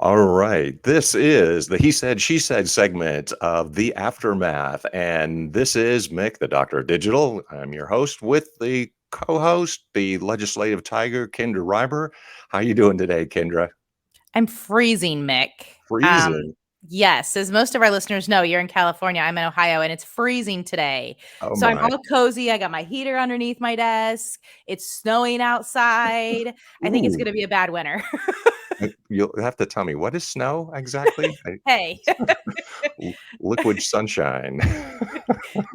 All right. This is the He Said, She Said segment of The Aftermath. And this is Mick, the Doctor of Digital. I'm your host with the co-host, the legislative tiger, Kindra Reiber. How you doing today, Kindra? I'm freezing, Mick. Um, Freezing. yes, as most of our listeners know, you're in California. I'm in Ohio, and it's freezing today. Oh So I'm my. all cozy. I got my heater underneath my desk. It's snowing outside. I think it's Ooh. going to be a bad winter. You'll have to tell me, what is snow exactly? Hey, Liquid sunshine.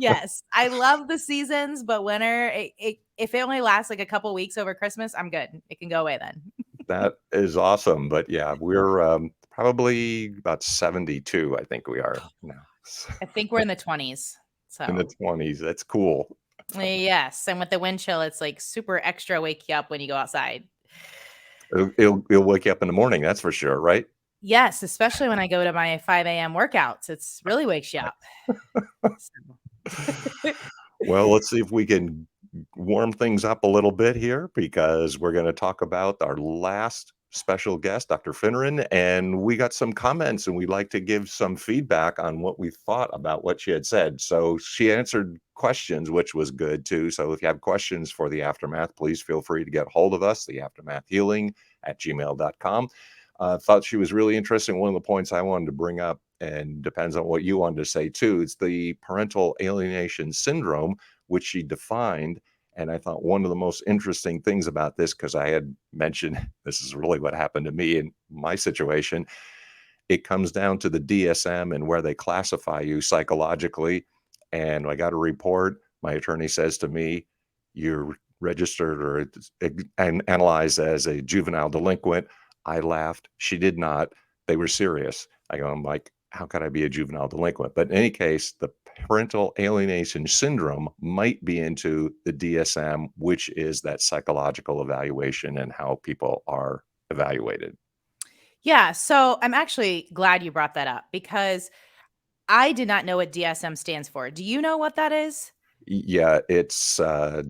yes, I love the seasons, but winter, if it only lasts like a couple weeks over Christmas, I'm good. It can go away then. That is awesome. But yeah, we're probably about 72, I think we are now. I think we're in the 20s. In the So 20s. That's cool. yes, and with the wind chill, it's like super extra wake you up when you go outside. It'll wake you up in the morning, that's for sure, right? Yes, especially when I go to my 5 a.m. workouts. It's really wakes you up. So Well, let's see if we can warm things up a little bit here because we're going to talk about our last special guest, Dr. Finneran, and we got some comments and we'd like to give some feedback on what we thought about what she had said. So she answered questions, which was good too. So if you have questions for the aftermath, please feel free to get hold of us, the aftermathhealing at gmail.com. Thought she was really interesting. One of the points I wanted to bring up, and depends on what you wanted to say too, it's the parental alienation syndrome, which she defined. And I thought one of the most interesting things about this, because I had mentioned this is really what happened to me in my situation, it comes down to the DSM and where they classify you psychologically. And I got a report. My attorney says to me, you're registered or and analyzed as a juvenile delinquent. I laughed. She did not. They were serious. I'm like, how could I be a juvenile delinquent? But in any case, the parental alienation syndrome might be into the DSM, which is that psychological evaluation and how people are evaluated. yeah, so I'm actually glad you brought that up because I did not know what DSM stands for. Do you know what that is? Yeah, it's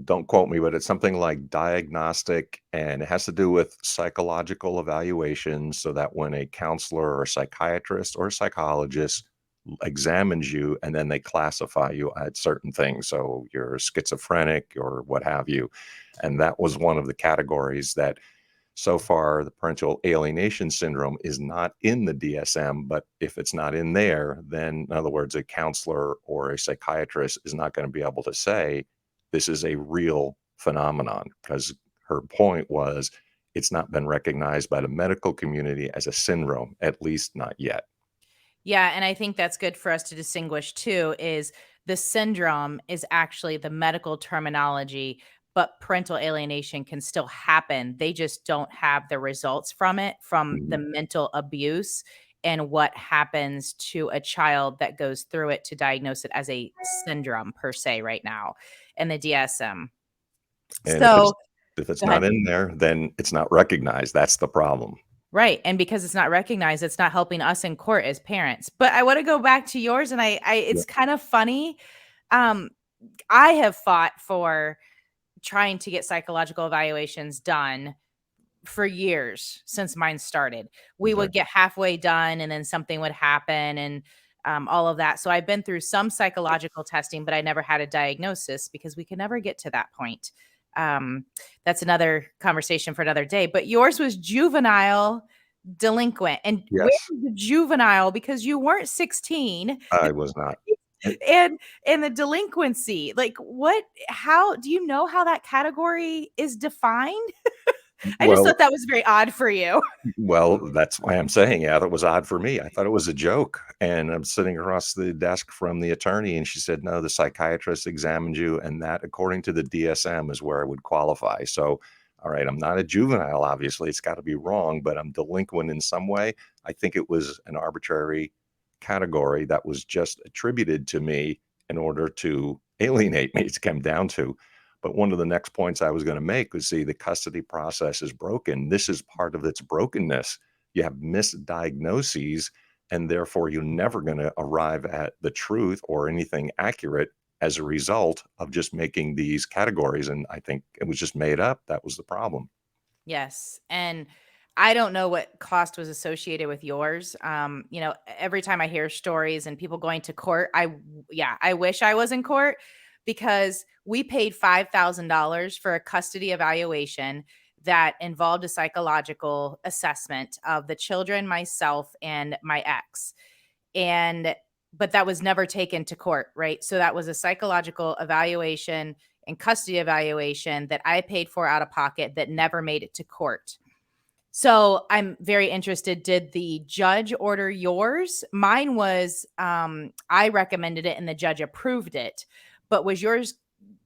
don't quote me, but it's something like diagnostic, and it has to do with psychological evaluation so that when a counselor or a psychiatrist or a psychologist examines you and then they classify you at certain things. So you're schizophrenic or what have you. And that was one of the categories that so far, the parental alienation syndrome is not in the DSM, but if it's not in there, then in other words, a counselor or a psychiatrist is not going to be able to say this is a real phenomenon because her point was it's not been recognized by the medical community as a syndrome, at least not yet. Yeah, and I think that's good for us to distinguish too is the syndrome is actually the medical terminology, but parental alienation can still happen. They just don't have the results from it, from the Mhm. mental abuse and what happens to a child that goes through it to diagnose it as a syndrome per se right now in the DSM. And if it's So if it's go not ahead. in there, then it's not recognized. That's the problem. Right, and because it's not recognized, it's not helping us in court as parents. But I wanna go back to yours, and I Yeah. it's kind of funny. Um, I have fought for trying to get psychological evaluations done for years since mine started. We Okay. would get halfway done, and then something would happen, and, all of that. So I've been through some psychological testing, but I never had a diagnosis because we could never get to that point. Um, that's another conversation for another day, but yours was juvenile delinquent. And where's Yes, the juvenile? Because you weren't 16 I was not. and the delinquency, like what how do you know how that category is defined? I just Well, thought that was very odd for you. Well, that's why I'm saying, yeah, that was odd for me. I thought it was a joke. And I'm sitting across the desk from the attorney, and she said, no, the psychiatrist examined you, and that, according to the DSM, is where I would qualify. So, all right, I'm not a juvenile, obviously. It's got to be wrong, but I'm delinquent in some way. I think it was an arbitrary category that was just attributed to me in order to alienate me, it's come down to. But one of the next points I was going to make was see the custody process is broken. This is part of its brokenness. You have misdiagnoses, and therefore you're never going to arrive at the truth or anything accurate as a result of just making these categories. And I think it was just made up. That was the problem. Yes, and I don't know what cost was associated with yours. Every time I hear stories and people going to court, I wish I was in court because we paid $5,000 for a custody evaluation that involved a psychological assessment of the children, myself, and my ex. And but that was never taken to court, right? So that was a psychological evaluation and custody evaluation that I paid for out of pocket that never made it to court. So I'm very interested. Did the judge order yours? Mine was, I recommended it and the judge approved it. But was yours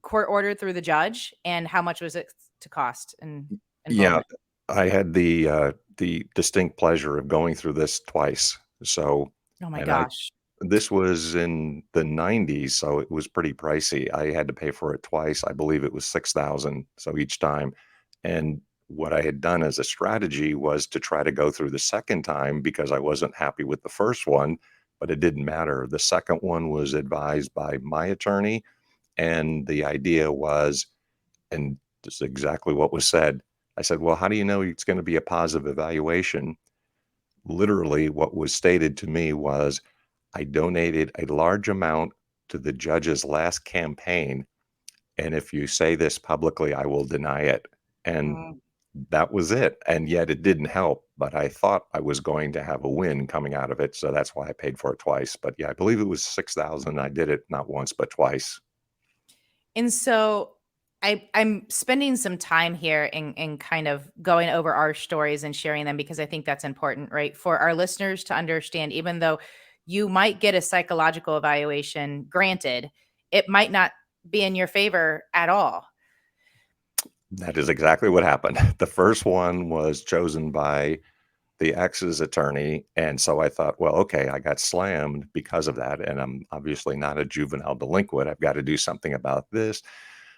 court ordered through the judge? And how much was it to cost and Yeah, involvement? I had the distinct pleasure of going through this twice. So, Oh my and I gosh. this was in the '90s, so it was pretty pricey. I had to pay for it twice. I believe it was 6,000, so each time. And what I had done as a strategy was to try to go through the second time because I wasn't happy with the first one, but it didn't matter. The second one was advised by my attorney, and the idea was, and this is exactly what was said. I said, "Well, how do you know it's gonna be a positive evaluation?" Literally, what was stated to me was, "I donated a large amount to the judge's last campaign, and if you say this publicly, I will deny it." And Mm. that was it, and yet it didn't help, but I thought I was going to have a win coming out of it, so that's why I paid for it twice. But, yeah, I believe it was 6,000. I did it not once, but twice. And so I'm spending some time here in kind of going over our stories and sharing them because I think that's important, right? For our listeners to understand, even though you might get a psychological evaluation granted, it might not be in your favor at all. That is exactly what happened. The first one was chosen by the ex's attorney, and so I thought, "Well, okay, I got slammed because of that, and I'm obviously not a juvenile delinquent. I've gotta do something about this."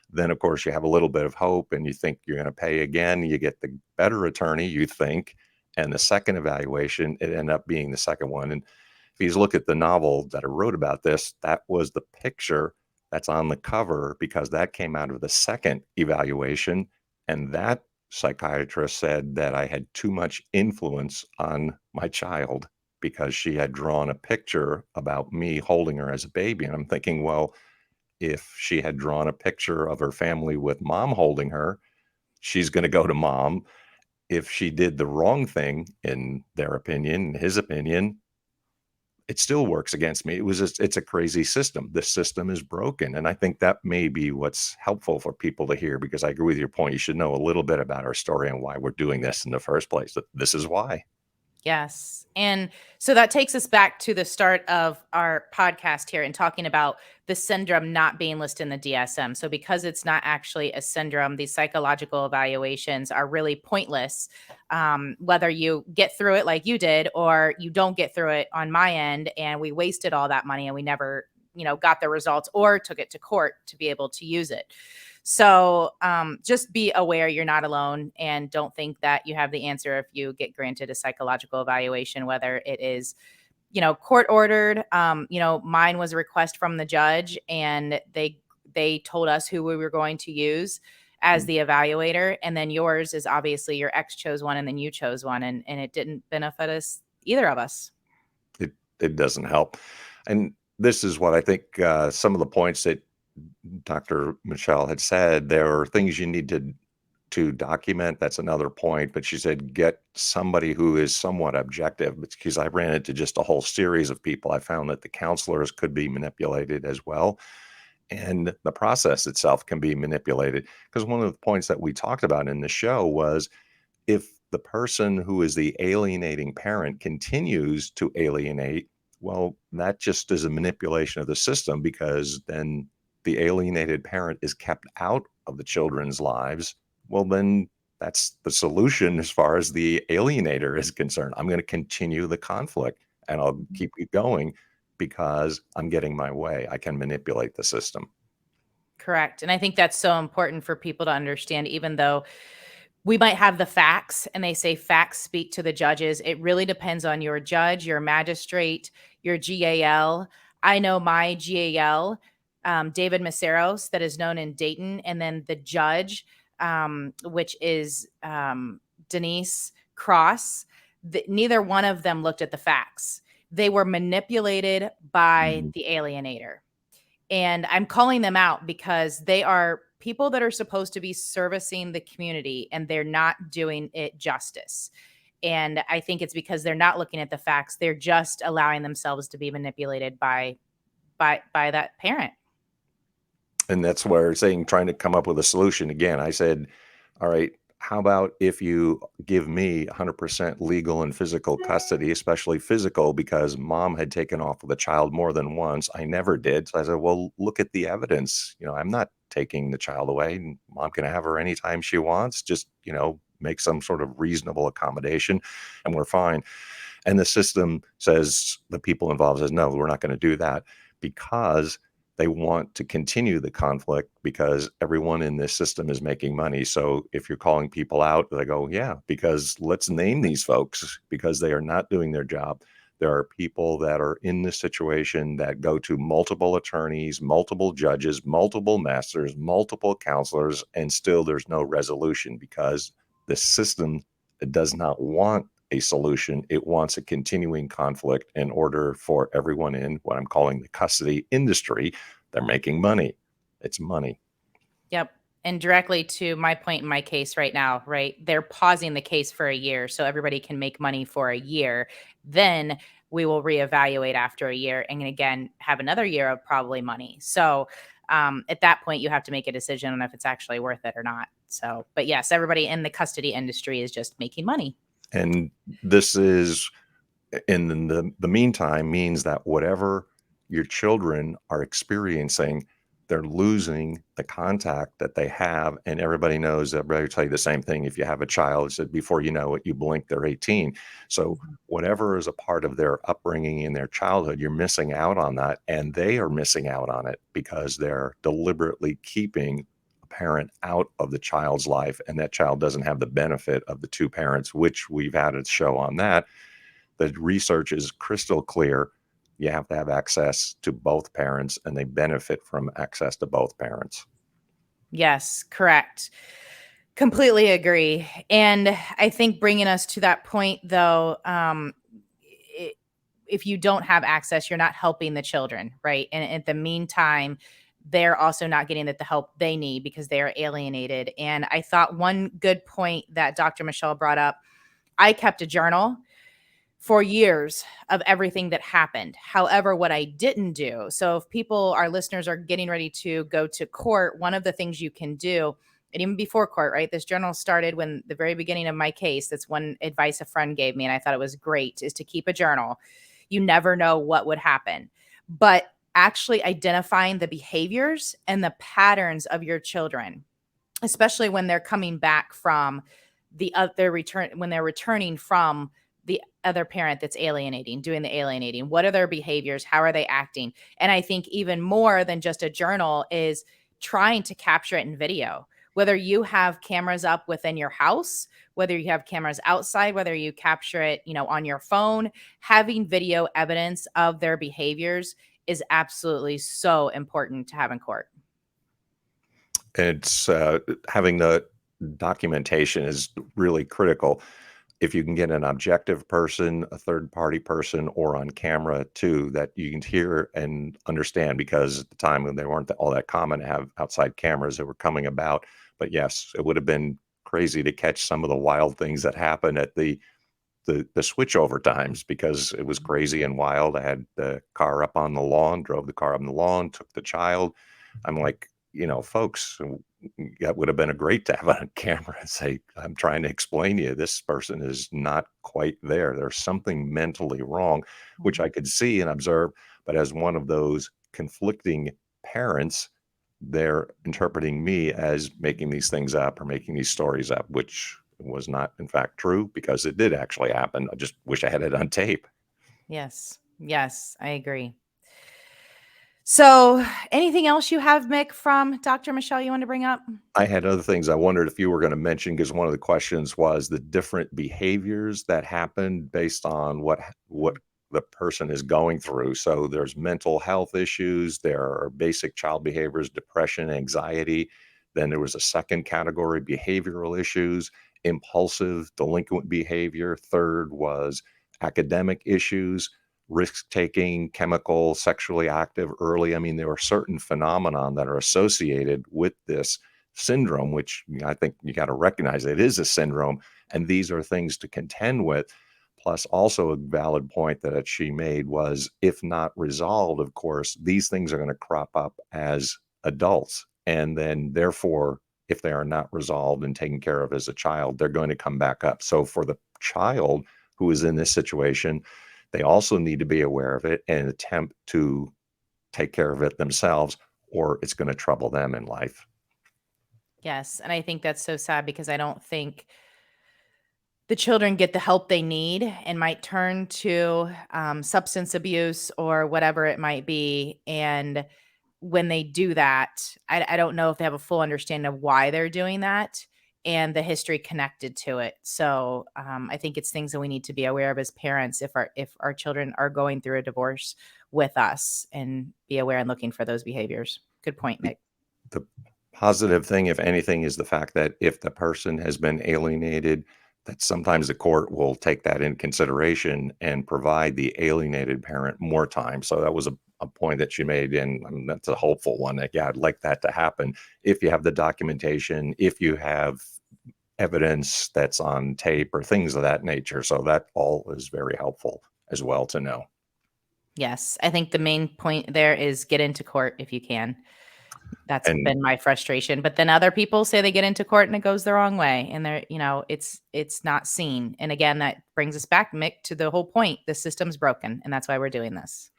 Then, of course, you have a little bit of hope, and you think you're gonna pay again. You get the better attorney, you think, and the second evaluation, it ended up being the second one, and if you look at the novel that I wrote about this, that was the picture that's on the cover because that came out of the second evaluation, and that psychiatrist said that I had too much influence on my child because she had drawn a picture about me holding her as a baby, and I'm thinking, well, if she had drawn a picture of her family with mom holding her, she's gonna go to mom. If she did the wrong thing, in their opinion, his opinion, it still works against me. It's a crazy system. The system is broken, and I think that may be what's helpful for people to hear because I agree with your point. You should know a little bit about our story and why we're doing this in the first place. That this is why. Yes. And so that takes us back to the start of our podcast here and talking about the syndrome not being listed in the DSM. So, because it's not actually a syndrome, these psychological evaluations are really pointless, whether you get through it like you did or you don't get through it on my end. And we wasted all that money and we never, got the results or took it to court to be able to use it. So just be aware you're not alone and don't think that you have the answer if you get granted a psychological evaluation, whether it is, court ordered. Mine was a request from the judge and they told us who we were going to use as Mm, the evaluator. And then yours is obviously your ex chose one and then you chose one and it didn't benefit us, either of us. it it doesn't help, and this is what I think. Some of the points that Dr. Michelle had said, there are things you need to document. That's another point. But she said, get somebody who is somewhat objective because I ran into just a whole series of people. I found that the counselors could be manipulated as well. And the process itself can be manipulated. Because one of the points that we talked about in the show was if the person who is the alienating parent continues to alienate, well, that just is a manipulation of the system because then the alienated parent is kept out of the children's lives. Well, then that's the solution as far as the alienator is concerned. I'm going to continue the conflict and I'll keep it going because I'm getting my way. I can manipulate the system. Correct. And I think that's so important for people to understand, even though we might have the facts and they say facts speak to the judges. It really depends on your judge, your magistrate, your GAL. I know my GAL, David Maceros, that is known in Dayton, and then the judge, which is Denise. cross, neither one of them looked at the facts. They were manipulated by Mhm. the alienator. And I'm calling them out because they are people that are supposed to be servicing the community and they're not doing it justice. And I think it's because they're not looking at the facts. They're just allowing themselves to be manipulated by that parent. And that's where saying trying to come up with a solution. Again, I said, all right, how about if you give me 100% legal and physical custody, especially physical, because mom had taken off with the child more than once. I never did. So I said, well, look at the evidence. I'm not taking the child away. And mom can have her anytime she wants. Just, make some sort of reasonable accommodation and we're fine. And the system says, the people involved says, no, we're not going to do that because they want to continue the conflict because everyone in this system is making money. So if you're calling people out, they go, yeah, because let's name these folks because they are not doing their job. There are people that are in this situation that go to multiple attorneys, multiple judges, multiple masters, multiple counselors, and still there's no resolution because the system does not want a solution. It wants a continuing conflict in order for everyone in what I'm calling the custody industry. They're making money. It's money. Yep. And directly to my point in my case right now, right? They're pausing the case for a year so everybody can make money for a year. Then we will reevaluate after a year and again have another year of probably money. So at that point, you have to make a decision on if it's actually worth it or not. So, but yes, everybody in the custody industry is just making money. And this is in the meantime means that whatever your children are experiencing, they're losing the contact that they have. And everybody knows, everybody will tell you the same thing. If you have a child, said before you know it, you blink, they're 18. So Mhm. whatever is a part of their upbringing in their childhood, you're missing out on that. And they are missing out on it because they're deliberately keeping a parent out of the child's life. And that child doesn't have the benefit of the two parents, which we've had a show on that. The research is crystal clear. You have to have access to both parents, and they benefit from access to both parents. Yes, correct. Completely agree. And I think bringing us to that point, though, I if you don't have access, you're not helping the children, right? And at the meantime, they're also not getting the help they need because they are alienated. And I thought one good point that Dr. Michelle brought up, I kept a journal for years of everything that happened. However, what I didn't do, so if people, our listeners are getting ready to go to court, one of the things you can do, and even before court, right? This journal started when the very beginning of my case. That's one advice a friend gave me, and I thought it was great, is to keep a journal. You never know what would happen. But actually identifying the behaviors and the patterns of your children, especially when they're coming back from the other return, when they're returning from the other parent that's alienating, doing the alienating. What are their behaviors? How are they acting? And I think even more than just a journal is trying to capture it in video. Whether you have cameras up within your house, whether you have cameras outside, whether you capture it, on your phone, having video evidence of their behaviors is absolutely so important to have in court. It's having the documentation is really critical. If you can get an objective person, a third party person, or on camera too, that you can hear and understand, because at the time when they weren't all that common to have outside cameras that were coming about. But yes, it would have been crazy to catch some of the wild things that happen at the switchover times because it was crazy and wild. I had the car up on the lawn, drove the car up on the lawn, took the child. I'm like, folks, that would have been a great to have on camera and say, I'm trying to explain to you, this person is not quite there. There's something mentally wrong, which Mhm. I could see and observe. But as one of those conflicting parents, they're interpreting me as making these things up or making these stories up, which was not, in fact, true because it did actually happen. I just wish I had it on tape. Yes. Yes, I agree. So, anything else you have, Mick, from Dr. Michelle you want to bring up? I had other things I wondered if you were going to mention because one of the questions was the different behaviors that happen based on what the person is going through. So there's mental health issues, there are basic child behaviors, depression, anxiety. Then there was a second category, behavioral issues. impulsive, delinquent behavior. Third was academic issues, risk-taking, chemical, sexually active early. I mean, there are certain phenomena that are associated with this syndrome, which I think you got to recognize it is a syndrome, and these are things to contend with. Plus, also a valid point that she made was, if not resolved, of course, these things are going to crop up as adults. And then, therefore, if they are not resolved and taken care of as a child, they're going to come back up. So, for the child who is in this situation, they also need to be aware of it and attempt to take care of it themselves, or it's going to trouble them in life. Yes, and I think that's so sad because I don't think the children get the help they need and might turn to substance abuse or whatever it might be. And when they do that, I don't know if they have a full understanding of why they're doing that and the history connected to it. So I think it's things that we need to be aware of as parents if our children are going through a divorce with us, and be aware and looking for those behaviors. Good point, Mick. The positive thing, if anything, is the fact that if the person has been alienated, that sometimes the court will take that in consideration and provide the alienated parent more time. So that was a point that you made, and that's a hopeful one. That, yeah, I'd like that to happen if you have the documentation, if you have evidence that's on tape or things of that nature. So that all is very helpful as well to know. Yes, I think the main point there is get into court if you can. That's And been my frustration, but then other people say they get into court and it goes the wrong way, and they're, it's not seen. And again, that brings us back, Mick, to the whole point. The system's broken, and that's why we're doing this.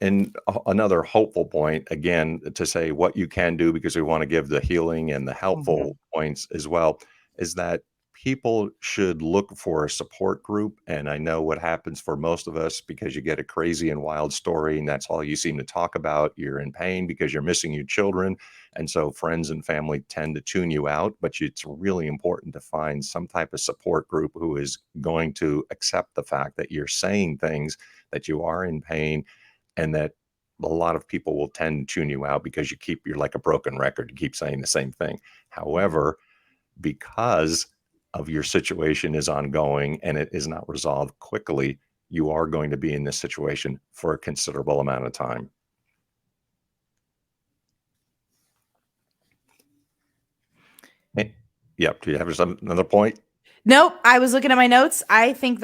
And another hopeful point, again, to say what you can do, because we want to give the healing and the helpful Mhm. points as well, is that people should look for a support group. And I know what happens for most of us, because you get a crazy and wild story, and that's all you seem to talk about. You're in pain because you're missing your children. And so friends and family tend to tune you out. But it's really important to find some type of support group who is going to accept the fact that you're saying things, that you are in pain, and that a lot of people will tend to tune you out because you're like a broken record. You keep saying the same thing. However, because of your situation is ongoing and it is not resolved quickly, you are going to be in this situation for a considerable amount of time. Eh, Yep. Do you have another point? Nope, I was looking at my notes. I think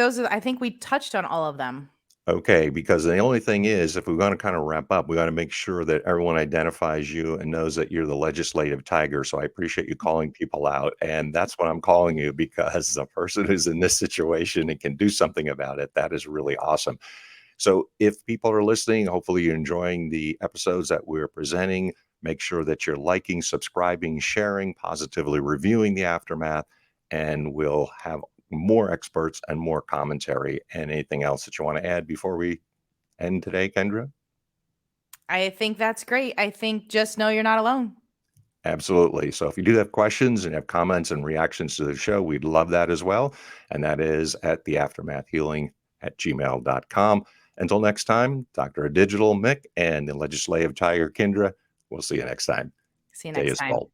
we touched on all of them. Okay, because the only thing is, if we're going to kind of wrap up, we got to make sure that everyone identifies you and knows that you're the legislative tiger. So I appreciate you calling people out. And that's what I'm calling you, because the person who's in this situation and can do something about it, that is really awesome. So if people are listening, hopefully you're enjoying the episodes that we're presenting. Make sure that you're liking, subscribing, sharing, positively reviewing the aftermath, and we'll have more experts and more commentary. And anything else that you want to add before we end today, Kendra? I think that's great. I think just know you're not alone. Absolutely. So if you do have questions and have comments and reactions to the show, we'd love that as well. And that is at theaftermathhealing@gmail.com. Until next time, Dr. A Digital Mick and the legislative tiger Kindra, we'll see you next time. See you Stay next as time. bold.